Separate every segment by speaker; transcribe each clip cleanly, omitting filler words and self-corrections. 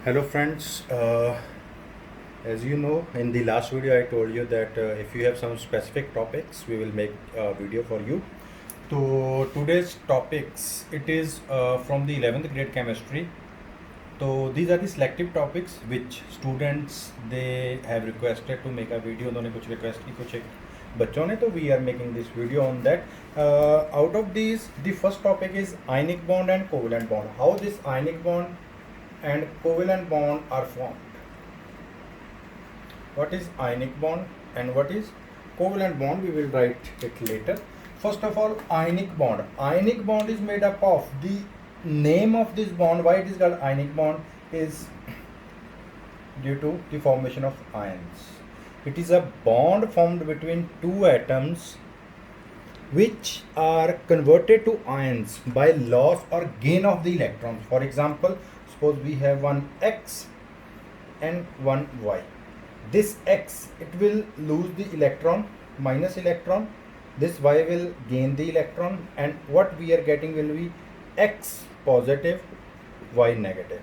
Speaker 1: Hello friends, as you know in the last video I told you that if you have some specific topics we will make a video for you. So today's topics it is from the 11th grade chemistry. So these are the selective topics which students they have requested to make a video. उन्होंने कुछ request की कुछ एक बच्चों ने तो we are making this video on that. Out of these the first topic is ionic bond and covalent bond. How this ionic bond and covalent bond are formed. What is ionic bond and what is covalent bond? We will write it later. First of all, ionic bond. Ionic bond is made up of the name of this bond. Why it is called ionic bond is due to the formation of ions. It is a bond formed between two atoms which are converted to ions by loss or gain of the electrons. For example, suppose we have one X and one Y. This X, it will lose the electron, minus electron. This Y will gain the electron, and what we are getting will be X positive, Y negative.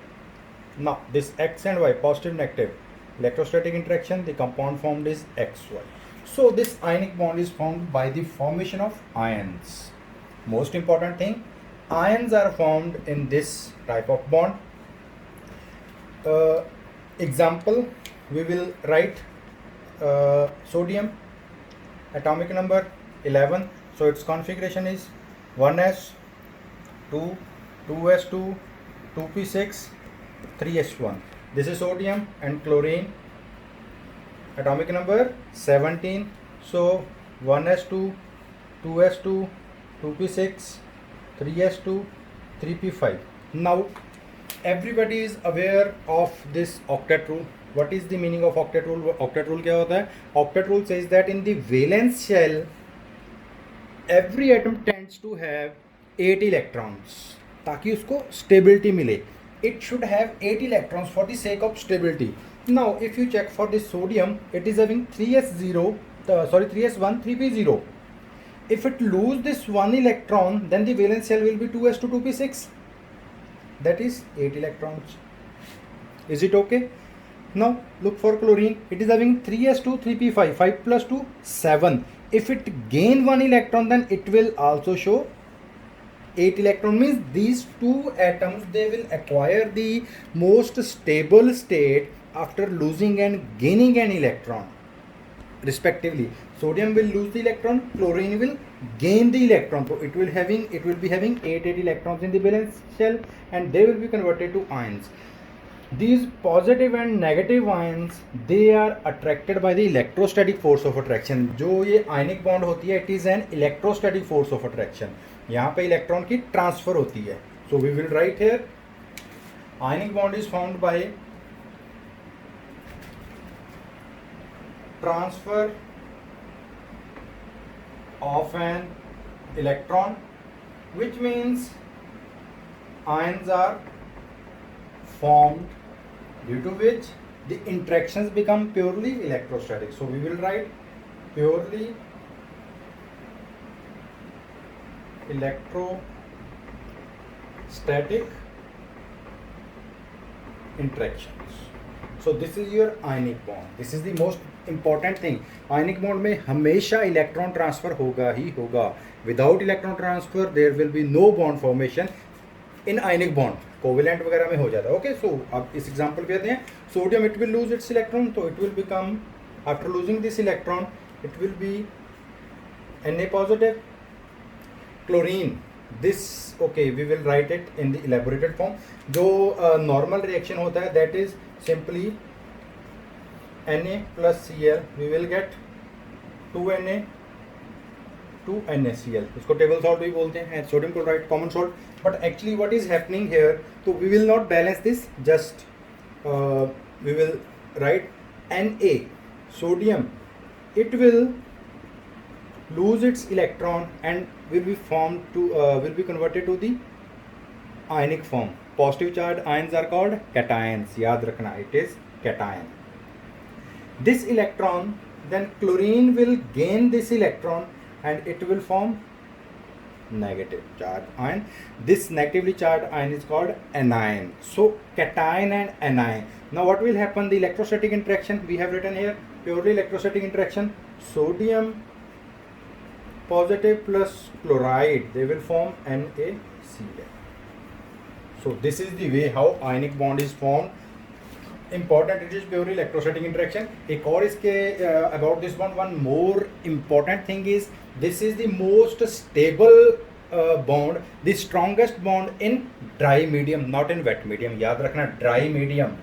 Speaker 1: Now this X and Y, positive, negative, electrostatic interaction, the compound formed is XY. So this ionic bond is formed by the formation of ions. Most important thing, ions are formed in this type of bond. Example, we will write sodium, atomic number 11. So its configuration is 1s, 2, 2s2, 2p6, 3s1. This is sodium and chlorine. Atomic number 17. So 1s2, 2s2, 2p6, 3s2, 3p5. Now everybody is aware of this octet rule. What is the meaning of octet rule? Octet rule क्या होता है? Octet rule says that in the valence shell every atom tends to have 8 electrons ताकि उसको stability मिले. It should have 8 electrons for the sake of stability. Now if you check for this sodium, it is having 3s1, 3p0. If it lose this one electron, then the valence shell will be 2s2, 2p6. That is 8 electrons. Is it okay? Now look for chlorine. It is having 3s2, 3p5. 5 plus 2, 7. If it gain one electron, then it will also show 8 electron. Means these two atoms, they will acquire the most stable state after losing and gaining an electron respectively. Sodium will lose the electron, chlorine will gain the electron. So it will be having 8 electrons in the valence shell, and they will be converted to ions. These positive and negative ions, they are attracted by the electrostatic force of attraction. जो ये ionic bond होती है, it is an electrostatic force of attraction. यहाँ पे electron की transfer होती है. So we will write here, ionic bond is formed by transfer of an electron, which means ions are formed due to which the interactions become purely electrostatic. So we will write purely electrostatic interactions. So this is your ionic bond. This is the most important thing. Ionic bond में हमेशा electron transfer होगा ही होगा. Without electron transfer there will be no bond formation in ionic bond. Covalent वगैरह में हो जाता है. Okay, so अब इस example पे आते हैं. Sodium, it will lose its electron, so it will become, after losing this electron, it will be Na positive. Chlorine, this, okay, we will write it in the elaborated form. जो normal reaction होता है, that is simply Na plus Cl, we will get 2Na, 2NaCl. इसको table salt भी बोलते हैं, and sodium chloride common salt. But actually what is happening here, so we will not balance this, just we will write Na. Sodium, it will lose its electron and will be converted to the ionic form. Positive charged ions are called cations. याद रखना, it is cation. This electron, then chlorine will gain this electron and it will form negative charge ion. This negatively charged ion is called anion. So cation and anion. Now what will happen? The electrostatic interaction we have written here, purely electrostatic interaction. Sodium positive plus chloride, they will form NaCl. So this is the way how ionic bond is formed. Important, it is purely electrostatic interaction. एक और इसके about this bond, one more important thing is this is the most stable bond, the strongest bond in dry medium, not in wet medium. याद रखना dry medium.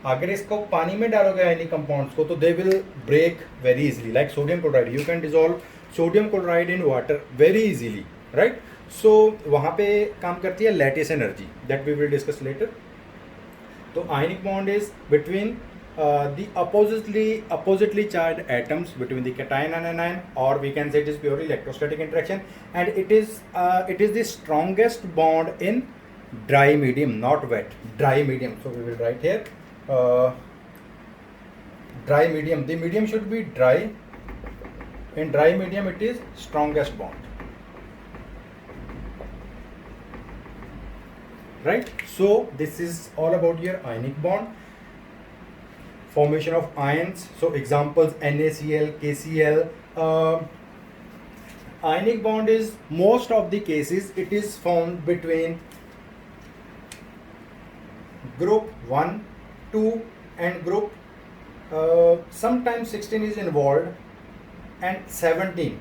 Speaker 1: अगर इसको पानी में डालोगे ionic compounds को तो they will break very easily. Like sodium chloride, you can dissolve sodium chloride in water very easily, right? So वहाँ पे काम करती है lattice energy that we will discuss later. तो ionic bond is between the oppositely charged atoms, between the cation and anion, or we can say it is purely electrostatic interaction, and it is the strongest bond in dry medium, not wet, dry medium. So we will write here dry medium. The medium should be dry. In dry medium it is strongest bond, right? So this is all about your ionic bond, formation of ions. So examples NaCl, KCl. Ionic bond is most of the cases it is formed between group 1, 2 and group sometimes 16 is involved and 17.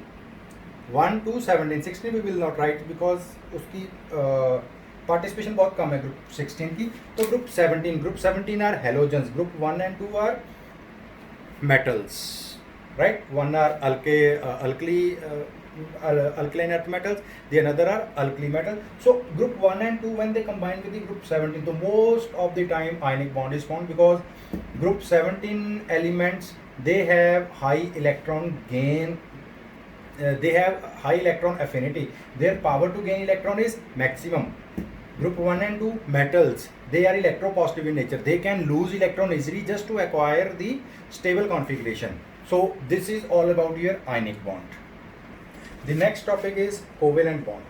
Speaker 1: 1 to 17, 16 we will not write because उसकी participation बहुत कम है group 16 की. तो group 17 are halogens. Group 1 and 2 are metals, right? One are alkaline earth metals, the another are alkali metal. So group 1 and 2 when they combine with the group 17, so most of the time ionic bond is formed because group 17 elements, they have high electron gain, they have high electron affinity, their power to gain electron is maximum. Group 1 and 2 metals, they are electropositive in nature, they can lose electron easily just to acquire the stable configuration. So this is all about your ionic bond. The next topic is covalent bond.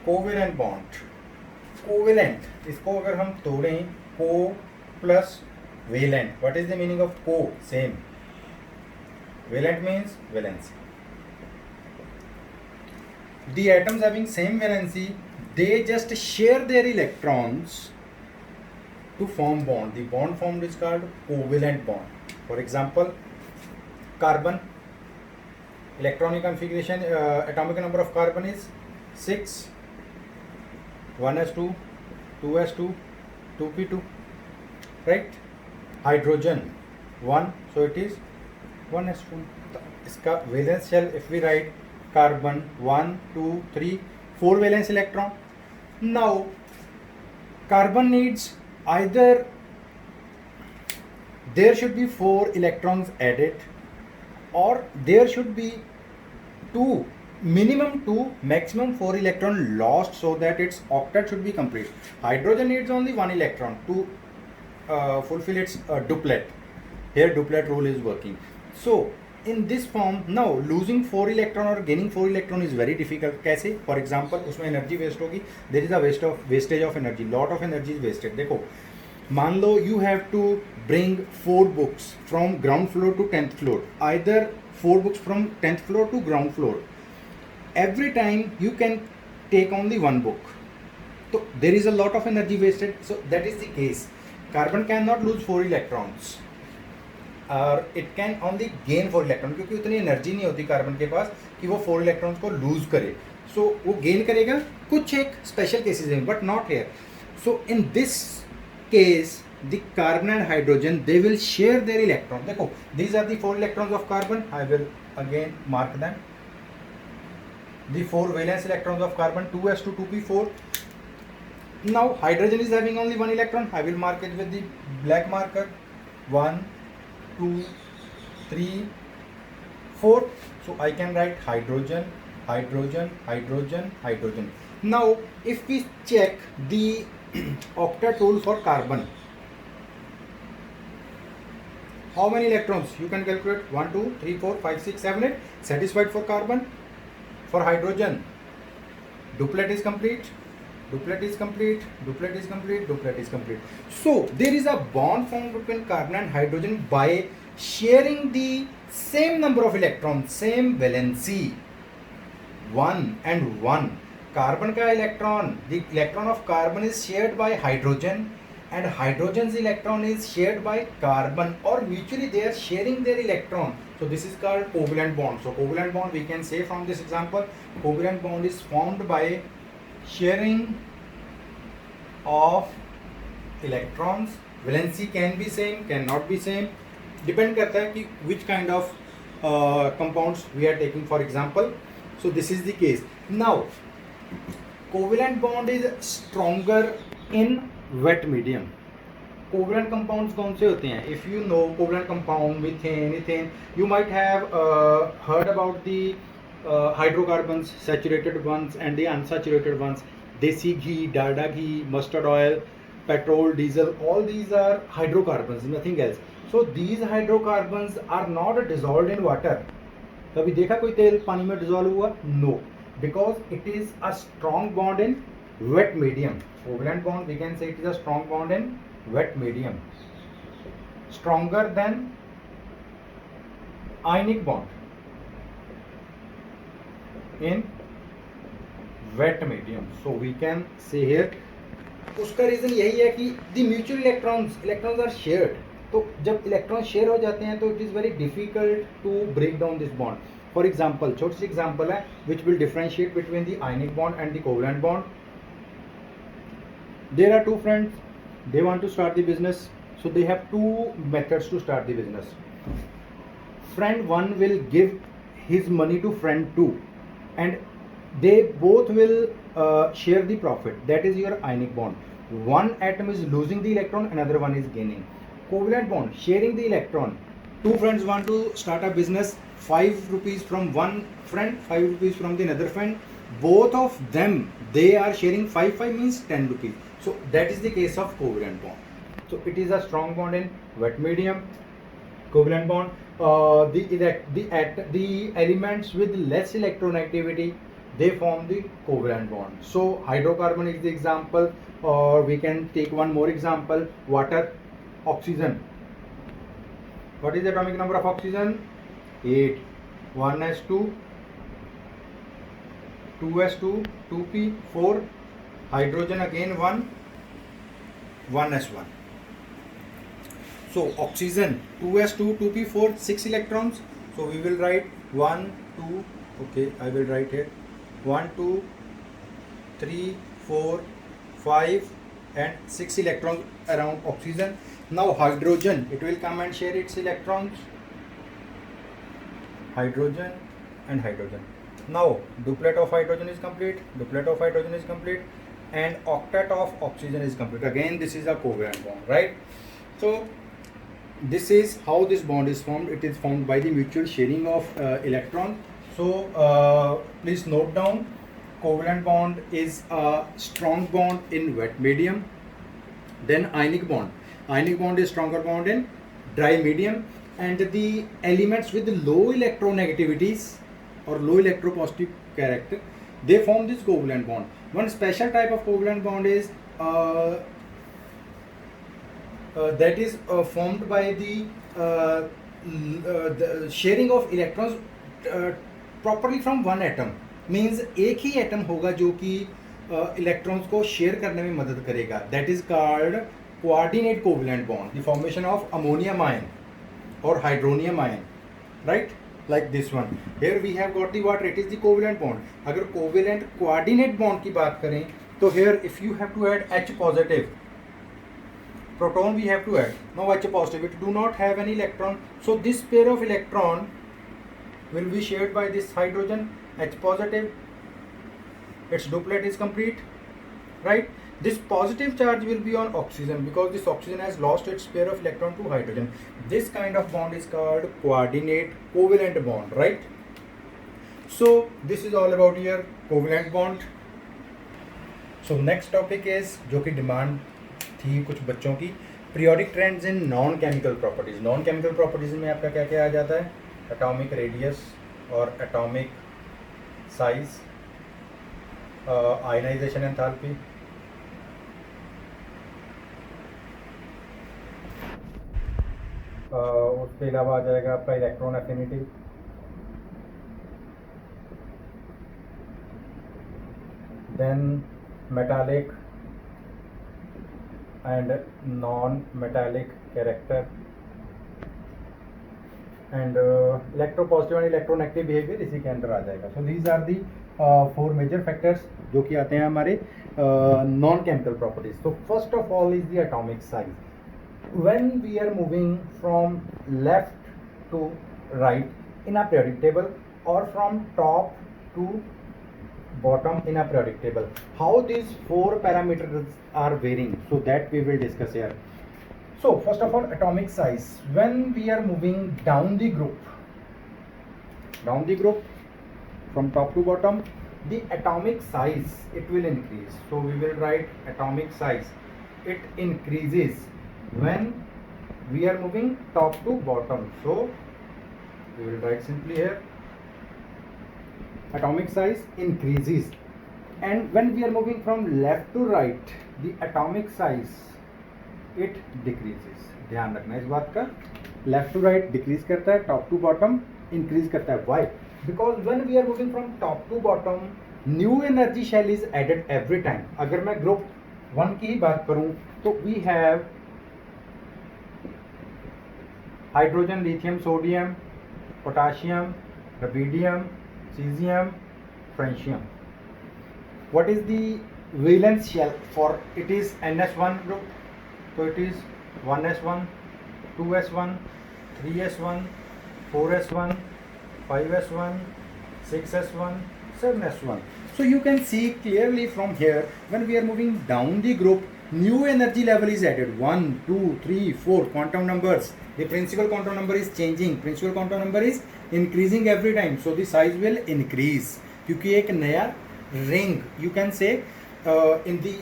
Speaker 1: Covalent bond. Covalent, इसको अगर हम तोड़ें, co plus valent. What is the meaning of co? Same. Valent means valency. The atoms having same valency, they just share their electrons to form bond. The bond formed is called covalent bond. For example, carbon, electronic configuration, atomic number of carbon is 6, 1s2, 2s2, 2p2, right? Hydrogen 1, so it is 1s2. इसका valence shell, if we write carbon 1, 2, 3, 4 valence electron. Now carbon needs either there should be 4 electrons added or there should be 2, minimum 2, maximum 4 electron lost so that its octet should be complete. Hydrogen needs only 1 electron to fulfill its duplet. Here duplet rule is working. So in this form, now losing 4 electron or gaining 4 electron is very difficult. कैसे? For example, उसमें energy waste होगी. There is a wastage of energy. Lot of energy is wasted. देखो, मान लो you have to bring 4 books from ground floor to 10th floor. Either 4 books from 10th floor to ground floor. Every time you can take only 1 book. So there is a lot of energy wasted. So that is the case. Carbon cannot lose 4 electrons. और it can only gain 4 electron, क्योंकि उतनी energy नहीं होती carbon के पास कि वो 4 electrons को loose करे. सो वो गेन करेगा कुछ एक स्पेशल केसेस में, but not here. So in this case the carbon and hydrogen they will share their electron. देखो, these are the 4 electrons of carbon. I will again mark them. The 4 valence electrons of carbon 2s2, 2p4. Now hydrogen is having only 1 electron. I will mark it with the black marker. 1, 2, 3, 4. So I can write hydrogen, hydrogen, hydrogen, hydrogen. Now if we check the octet rule for carbon, how many electrons you can calculate? 1 2 3 4 5 6 7 8. Satisfied for carbon. For hydrogen, duplet is complete, duplet is complete, duplet is complete, duplet is complete. So there is a bond formed between carbon and hydrogen by sharing the same number of electrons, same valency, 1 and 1. Carbon का electron, the electron of carbon is shared by hydrogen, and hydrogen's electron is shared by carbon, or mutually they are sharing their electron. So this is called covalent bond. So covalent bond, we can say from this example, covalent bond is formed by sharing of electrons. Valency can be same, cannot be same, depend करता है कि which kind of compounds we are taking for example. So this is the case. Now covalent bond is stronger in wet medium. Covalent compounds कौन से होते हैं? If you know covalent compound, methane, ethane, you might have heard about the hydrocarbons, saturated ones and the unsaturated ones. Desi ghee, dalda ghee, mustard oil, petrol, diesel, all these are hydrocarbons, nothing else. So these hydrocarbons are not dissolved in water. कभी देखा कोई तेल पानी में dissolve हुआ? No, because it is a strong bond in wet medium. Covalent bond, we can say it is a strong bond in wet medium, stronger than ionic bond in wet medium. So we can say here, उसका reason यही है कि the mutual electrons are shared. तो जब electron share हो जाते हैं तो it is very difficult to break down this bond. For example, छोटी सी एग्जाम्पल है which will differentiate between the ionic bond and the covalent bond. There are two friends, they want to start the business, so they have two methods to start the business. Friend 1 will give his money to friend 2 and they both will share the profit. That is your ionic bond. One atom is losing the electron, another one is gaining. Covalent bond, sharing the electron. Two friends want to start a business, 5 rupees from one friend, 5 rupees from the another friend. Both of them, they are sharing 5 means 10 rupees. So that is the case of covalent bond. So it is a strong bond in wet medium. Covalent bond, the elements with less electronegativity, they form the covalent bond. So hydrocarbon is the example, or we can take one more example, water, oxygen. What is the atomic number of oxygen? 8. 1s2, 2s2, 2p, 4. Hydrogen again 1, 1s1. So oxygen 2s2, 2p4, 6 electrons. So we will write 1, 2. Okay, I will write here 1, 2, 3, 4, 5 and 6 electrons around oxygen. Now hydrogen, it will come and share its electrons. Hydrogen and hydrogen. Now duplet of hydrogen is complete, duplet of hydrogen is complete, and octet of oxygen is complete. Again this is a covalent bond, right? So this is how this bond is formed. It is formed by the mutual sharing of electrons. So please note down, covalent bond is a strong bond in wet medium. Then ionic bond, ionic bond is stronger bond in dry medium, and the elements with low electronegativities or low electropositive character, they form this covalent bond. One special type of covalent bond is that is formed by the sharing of electrons properly from one atom. Means एक ही atom होगा जो कि electrons को share करने में मदद करेगा. That is called coordinate covalent bond. The formation of ammonium ion or hydronium ion, right? Like this one. Here we have got the water. It is the covalent bond. अगर covalent coordinate bond की बात करें तो here if you have to add H positive, proton we have to add. Now H positive, it do not have any electron. So this pair of electron will be shared by this hydrogen, H positive. Its duplet is complete, right? This positive charge will be on oxygen because this oxygen has lost its pair of electron to hydrogen. This kind of bond is called coordinate covalent bond, right? So this is all about your covalent bond. So next topic is जो कि demand थी कुछ बच्चों की, periodic trends in non chemical properties. Non chemical properties में आपका क्या क्या आ जाता है? एटॉमिक रेडियस और एटॉमिक साइज, आयनाइजेशन एंथैल्पी, उसके अलावा आ जाएगा आपका electron affinity, then metallic and non metallic character, and electropositive and electronegative behaviour इसी के अंदर आ जाएगा। So these are the 4 major factors जो कि आते हैं हमारे नॉन केमिकल प्रॉपर्टीज। तो first of all is the atomic size. When we are moving from left to right in a periodic table or from top to bottom in a periodic table, how these 4 parameters are varying, so that we will discuss here. So first of all, atomic size. When we are moving down the group from top to bottom, the atomic size, it will increase. So we will write atomic size, it increases when we are moving top to bottom. So we will write simply here, atomic size increases, and when we are moving from left to right, the atomic size, it decreases. ध्यान रखना इस बात का, left to right decrease करता है, top to bottom increase करता है। Why? Because when we are moving from top to bottom, new energy shell is added every time. अगर मैं ग्रुप 1 की ही बात करूं तो we have hydrogen, lithium, sodium, potassium, rubidium, caesium, francium. What is the valence shell for? It is NS1 group, so it is 1s1, 2s1, 3s1, 4s1, 5s1, 6s1, 7s1. So you can see clearly from here, when we are moving down the group, new energy level is added, 1, 2, 3, 4 quantum numbers. The principal quantum number is changing, principal quantum number is increasing every time, so the size will increase, क्योंकि एक नया ring, you can say in the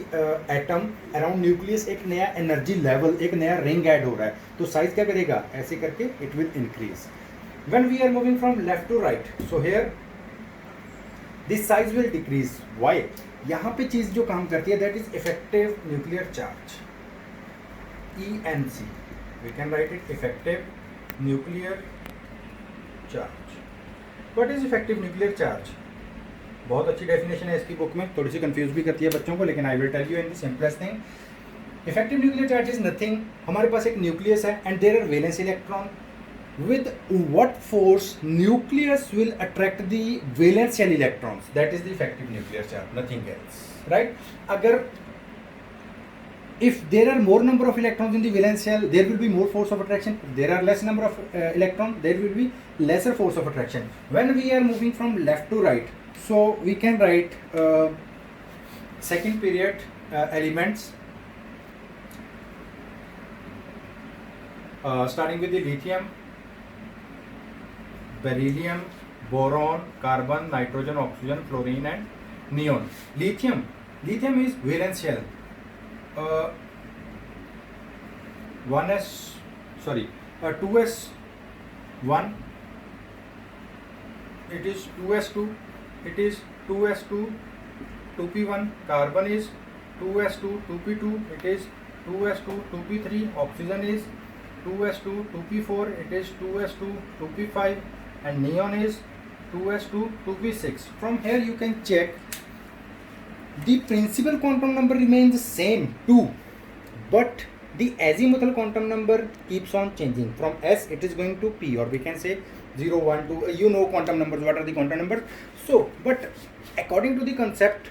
Speaker 1: atom around nucleus एक नया energy level, एक नया ring add हो रहा है, तो size क्या करेगा? ऐसे करके it will increase. When we are moving from left to right, so here this size will decrease. Why? यहाँ पे चीज जो काम करती है, that is effective nuclear charge, ENC. We can write it effective nuclear charge. What is effective nuclear charge? बहुत अच्छी definition है इसकी बुक में, थोड़ी सी कंफ्यूज भी करती है बच्चों को, लेकिन I will tell you in the simplest thing. Effective nuclear charge is nothing. हमारे पास एक न्यूक्लियस है and there are valence electron. With what force nucleus will attract the valence shell electrons? That is the effective nuclear charge, nothing else, right? Agar if there are more number of electrons in the valence shell, there will be more force of attraction. If there are less number of electrons, there will be lesser force of attraction. When we are moving from left to right, so we can write second period elements, starting with the lithium, beryllium, boron, carbon, nitrogen, oxygen, fluorine and neon. Lithium is valence shell. 2s1, it is 2s2, it is 2s2, 2p1. Carbon is 2s2, 2p2, it is 2s2, 2p3. Oxygen is 2s2, 2p4, it is 2s2, 2p5, and neon is 2s2, 2p6. From here you can check the principal quantum number remains same 2, but the azimuthal quantum number keeps on changing. From S it is going to P, or we can say 0, 1, 2. You know quantum numbers, what are the quantum numbers? So but according to the concept,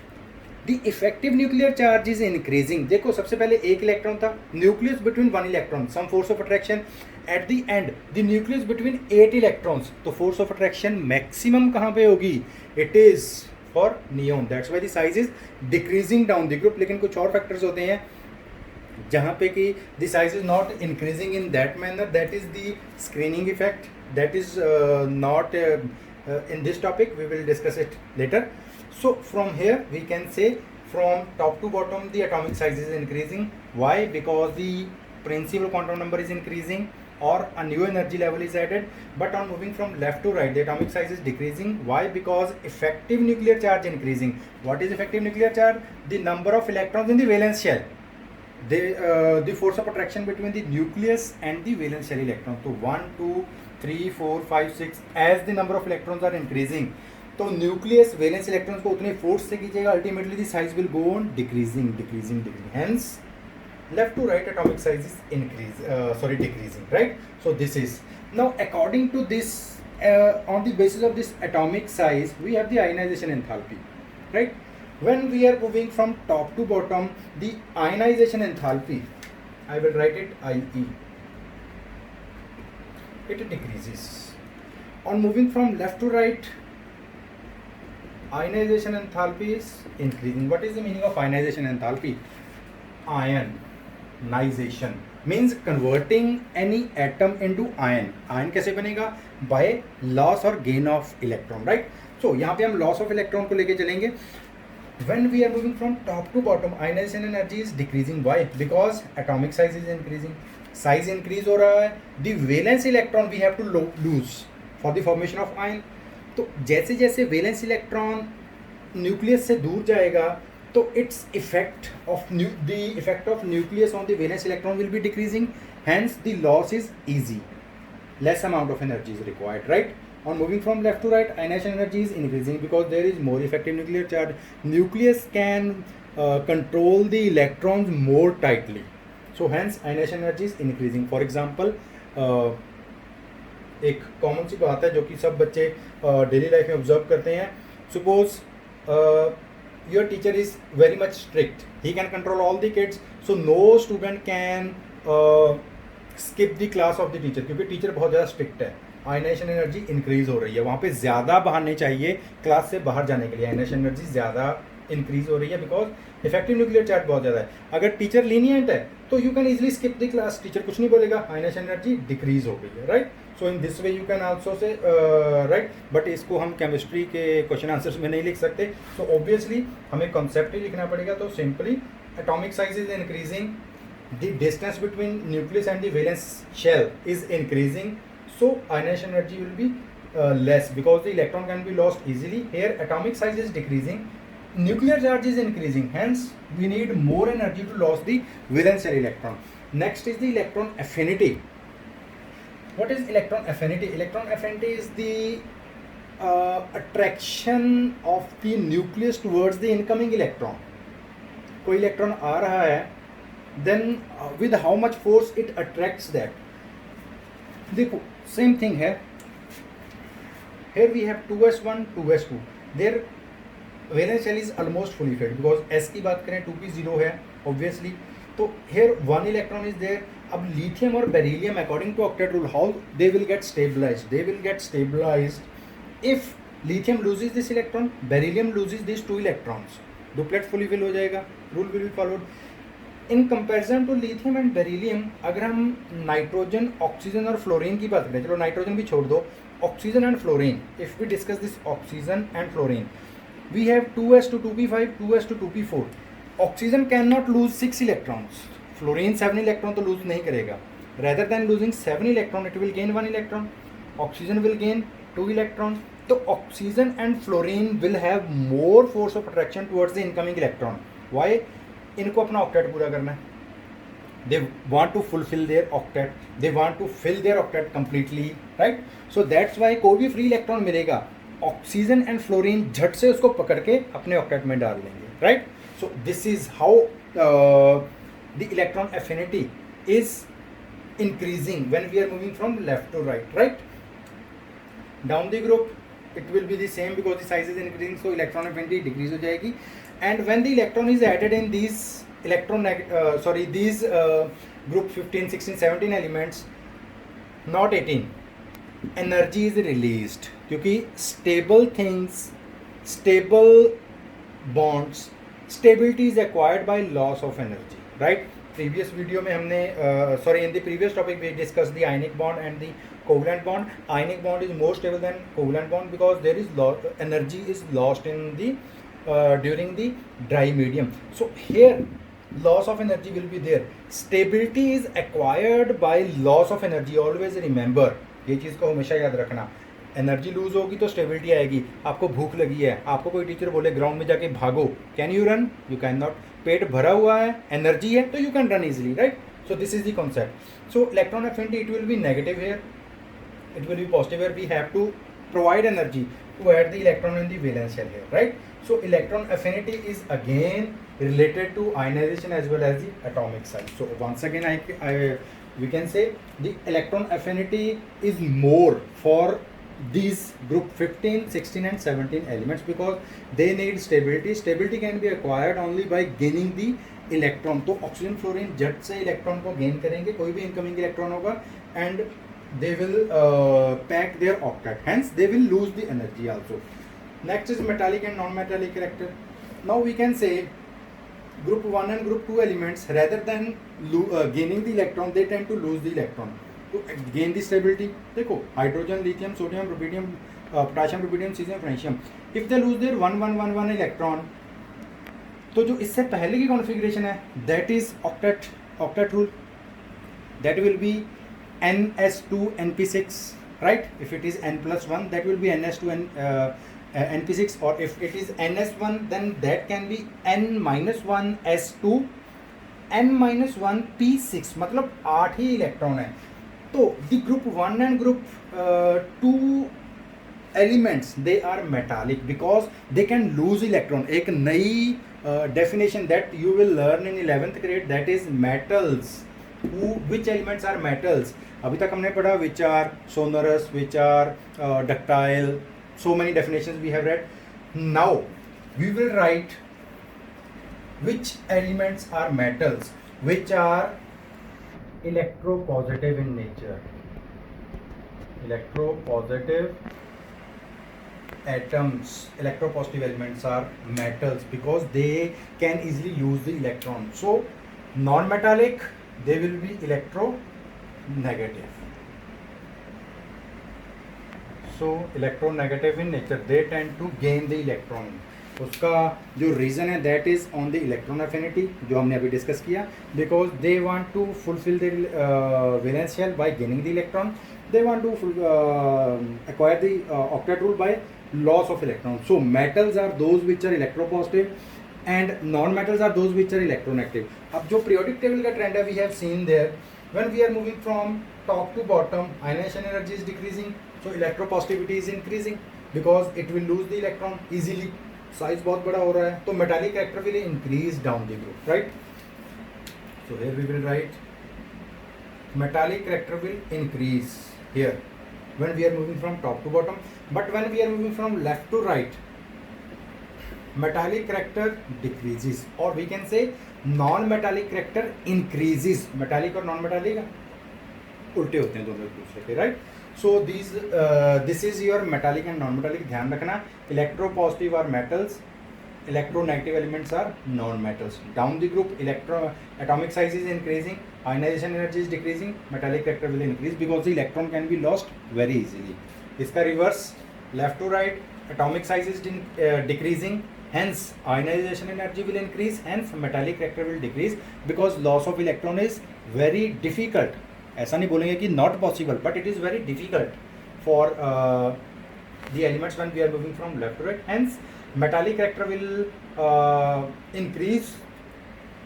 Speaker 1: the effective nuclear charge is increasing. देखो सबसे पहले एक electron था, nucleus between 1 electron, some force of attraction. At the end the nucleus between 8 electrons, तो force of attraction maximum कहाँ पे होगी? It is for neon. That's why the size is decreasing down the group. लेकिन कुछ और factors होते हैं जहाँ पे कि the size is not increasing in that manner. That is the screening effect. That is not in this topic. We will discuss it later. So from here we can say from top to bottom the atomic size is increasing. Why? Because the principal quantum number is increasing or a new energy level is added, but on moving from left to right the atomic size is decreasing. Why? Because effective nuclear charge increasing. What is effective nuclear charge? The number of electrons in the valence shell, the force of attraction between the nucleus and the valence shell electron. So 1 2 3 4 5 6 as the number of electrons are increasing, तो nucleus valence electrons को उतने force से कीजिएगा, ultimately the size will go on decreasing. Hence left to right atomic size is decreasing, right? So this is now according to this, on the basis of this atomic size we have the ionization enthalpy, right? When we are moving from top to bottom, the ionization enthalpy, I will write it IE, it decreases. On moving from left to right, ionization enthalpy is increasing. What is the meaning of ionization enthalpy? Ionization means converting any atom into ion. Ion कैसे बनेगा? By loss or gain of electron, right? So यहाँ पे हम loss of electron को लेके चलेंगे. When we are moving from top to bottom, ionization energy is decreasing. Why? Because atomic size is increasing. Size increase हो रहा है. The valence electron we have to lose for the formation of ion. तो जैसे जैसे valence electron nucleus से दूर जाएगा तो its effect of nucleus on the valence electron will be decreasing, hence the loss is easy, less amount of energy is required, right? On moving from left to right, ionization energy is increasing because there is more effective nuclear charge. Nucleus can control the electrons more tightly, so hence ionization energy is increasing. For example, एक common सी बात है जो कि सब बच्चे daily life में observe करते हैं. Suppose your teacher is very much strict, he can control all the kids, so no student can skip the class of the teacher, क्योंकि टीचर बहुत ज़्यादा स्ट्रिक्ट है. आयनाइजेशन एनर्जी इंक्रीज हो रही है, वहाँ पे ज़्यादा बाहर नहीं चाहिए क्लास से बाहर जाने के लिए. आयनाइजेशन एनर्जी ज़्यादा इंक्रीज हो रही है बिकॉज इफेक्टिव न्यूक्लियर चार्ज बहुत ज़्यादा है. अगर टीचर लीनियंट है तो you can easily skip the class, teacher कुछ नहीं बोलेगा, आयनाइजेशन एनर्जी डिक्रीज हो गई है, right? So in this way you can also say, right? But इसको हम केमिस्ट्री के क्वेश्चन आंसर्स में नहीं लिख सकते, सो ऑब्वियसली हमें कॉन्सेप्ट ही लिखना पड़ेगा. तो simply atomic size is increasing, the distance between nucleus and the valence shell is increasing, so ionization energy will be less because the electron can be lost easily. Here atomic size is decreasing, nuclear charge is increasing, hence we need more energy to lose the valence shell electron. Next is the electron affinity. What is electron affinity? Electron affinity is the attraction of the nucleus towards the incoming electron. कोई electron आ रहा है, then with how much force it attracts that. देखो same thing है, here we have 2s1 2s2, their valence shell is almost fully filled because s की बात करें 2p 0 है obviously, तो here one electron is there. अब lithium और beryllium according to octet rule how they will get stabilized? They will get stabilized if lithium loses this electron, beryllium loses these 2 electrons, duplet fully fill हो जाएगा, rule will be followed. In comparison to lithium and beryllium, अगर हम nitrogen, oxygen और fluorine की बात करें, चलो nitrogen भी छोड़ दो, oxygen and fluorine, if we discuss this oxygen and fluorine, we have 2s2 2p5 2s2 2p4. Oxygen can not lose 6 electrons, fluorine 7 electron तो लूज नहीं करेगा. Rather than losing 7 electron it will gain 1 electron, oxygen will gain 2 electron. तो oxygen and fluorine will have more force of attraction towards the incoming electron. Why? इनको अपना octet पूरा करना है, दे want to fulfil their octet, they want to fill their octet completely, right? So that's why कोई भी free electron मिलेगा, oxygen and fluorine झट से उसको पकड़ के अपने ऑक्टेट में डाल लेंगे, right? So this is how the electron affinity is increasing when we are moving from left to right, right? Down the group it will be the same because the size is increasing, so electron affinity decrease हो जाएगी. And when the electron is added in these group 15 16 17 elements, not 18, energy is released क्योंकि stable things, stable bonds, stability is acquired by loss of energy, right? Previous video में हमने in the previous topic we discussed the ionic bond and the covalent bond. Ionic bond is more stable than covalent bond because there is energy is lost in the during the dry medium. So here loss of energy will be there. Stability is acquired by loss of energy. Always remember, ये चीज़ को हमेशा याद रखना. Energy lose होगी तो stability आएगी. आपको भूख लगी है, आपको कोई टीचर बोले ग्राउंड में जाके भागो, can you run? You can not. पेट भरा हुआ है, एनर्जी है, तो you can run easily, right? So this is the concept. So electron affinity, it will be negative here, it will be positive here. We have to provide energy to add the electron in the valence shell here, right? So electron affinity is again related to ionization as well as the atomic size. So once again we can say the electron affinity is more for these group 15, 16 and 17 elements because they need stability. Stability can be acquired only by gaining the electron. तो oxygen fluorine झट से electron को gain करेंगे, कोई भी incoming electron होगा, and they will pack their octet, hence they will lose the energy also. Next is metallic and non-metallic character. Now we can say group 1 and group 2 elements, rather than gaining the electron, they tend to lose the electron to gain the stability. देखो hydrogen, lithium, sodium, rubidium, potassium, rubidium, caesium, francium, if they lose their 1 1 1 1 electron, तो जो इससे पहले की configuration है, that is octet rule, that will be ns2 np6, right? If it is n plus 1, that will be ns2 np6, or if it is ns1, then that can be n minus 1 s2 n minus 1 p6, मतलब 8 ही electron है. तो the group 1 and group 2 elements, they are metallic because they can lose electron. एक नई definition that you will learn in 11th grade, that is metals. Which elements are metals? अभी तक हमने पढ़ा which are sonorous, which are ductile, so many definitions we have read. Now we will write which elements are metals, which are electropositive in nature. Electropositive atoms, electropositive elements are metals because they can easily lose the electron. So non-metallic, they will be electronegative. So electronegative in nature, they tend to gain the electron. उसका जो reason है that is on the electron affinity, जो हमने अभी discuss किया, because they want to fulfill the valence shell by gaining the electron. They want to acquire the octet rule by loss of electron. So metals are those which are electropositive and non-metals are those which are electronegative. अब जो periodic table का trend है, we have seen there, when we are moving from top to bottom, ionization energy is decreasing, so electropositivity is increasing because it will lose the electron easily. Size बहुत बड़ा हो रहा है, तो metallic character will increase down the group, right? So here we will write metallic character will increase here when we are moving from top to bottom, but when we are moving from left to right, metallic character decreases, or we can say non-metallic character increases. metallic और non-metallic उल्टे होते हैं दोनों एक दूसरे के, right? So this is your metallic and non-metallic. ध्यान रखना, electropositive are metals, electronegative elements are non-metals. Down the group, atomic size is increasing, ionization energy is decreasing, metallic character will increase because the electron can be lost very easily. इसका reverse, left to right, atomic size is decreasing, hence ionization energy will increase, hence metallic character will decrease because loss of electron is very difficult. ऐसा नहीं बोलेंगे कि not possible, but it is very difficult for the elements when we are moving from left to right. Hence metallic character will increase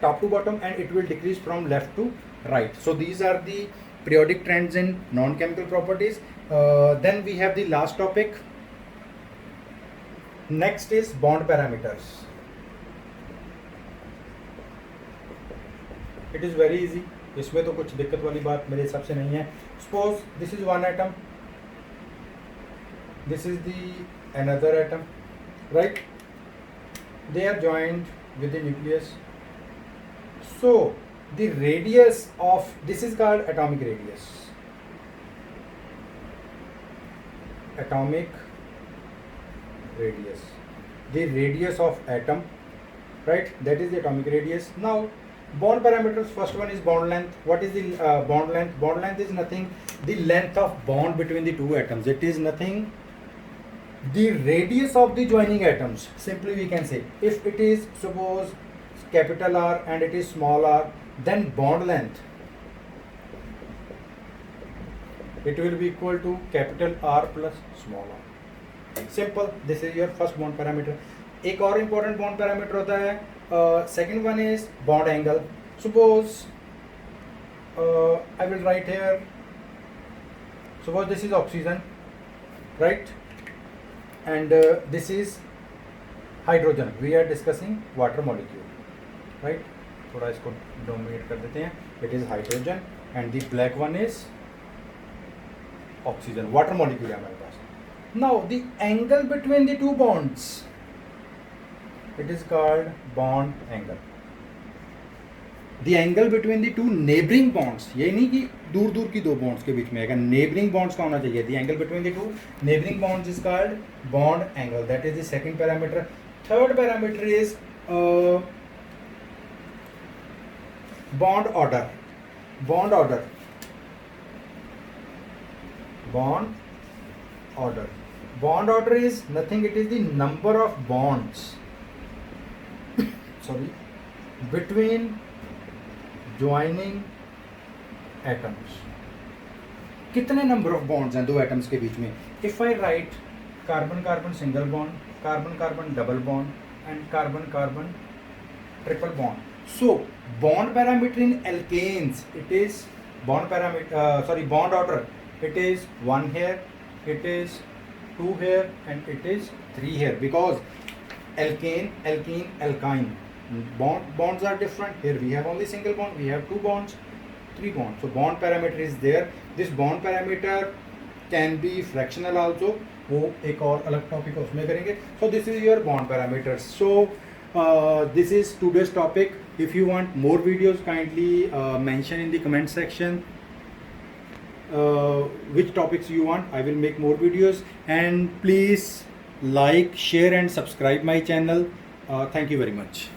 Speaker 1: top to bottom and it will decrease from left to right. So these are the periodic trends in non-chemical properties. Then we have the last topic. Next is bond parameters. It is very easy. इसमें तो कुछ दिक्कत वाली बात मेरे हिसाब से नहीं है. Suppose this is one atom, this is the another atom, right? They are joined with the nucleus. So the radius of this is called atomic radius. Atomic radius, the radius of atom, right? That is the atomic radius. Now bond parameters, first one is bond length. What is the bond length? Bond length is nothing, the length of bond between the two atoms. It is nothing, the radius of the joining atoms. Simply we can say, if it is suppose capital R and it is small r, then bond length, it will be equal to capital R plus small r. Simple. This is your first bond parameter. एक और important bond parameter होता है, second one is bond angle. Suppose I will write here, suppose this is oxygen, right, and this is hydrogen. We are discussing water molecule, right? थोड़ा इसको dominate कर देते हैं. It is hydrogen and the black one is oxygen, water molecule है हमारे पास. Now the angle between the two bonds, it is called bond angle. The angle between the two neighboring bonds, ये नहीं कि दूर दूर की दो bonds के बीच में, अगर neighboring bonds का होना चाहिए. The angle between the two neighboring bonds is called bond angle. That is the second parameter. Third parameter is bond order. Bond order. Bond order. Bond order is nothing. It is the number of bonds. Sorry, between joining atoms. कितने number of bonds हैं दो atoms के बीच में? If I write carbon carbon single bond, carbon carbon double bond, and carbon carbon triple bond. So bond parameter in alkanes, it is bond parameter. Bond order. It is 1 here, it is 2 here, and it is 3 here, because alkane, alkene, alkyne. Bonds are different. Here we have only single bond, we have 2 bonds, 3 bonds. So bond parameter is there. This bond parameter can be fractional also. वो एक और अलग topic है उसमें करेंगे. So this is your bond parameters. So this is today's topic. If you want more videos, kindly mention in the comment section which topics you want. I will make more videos, and please like, share and subscribe my channel. Thank you very much.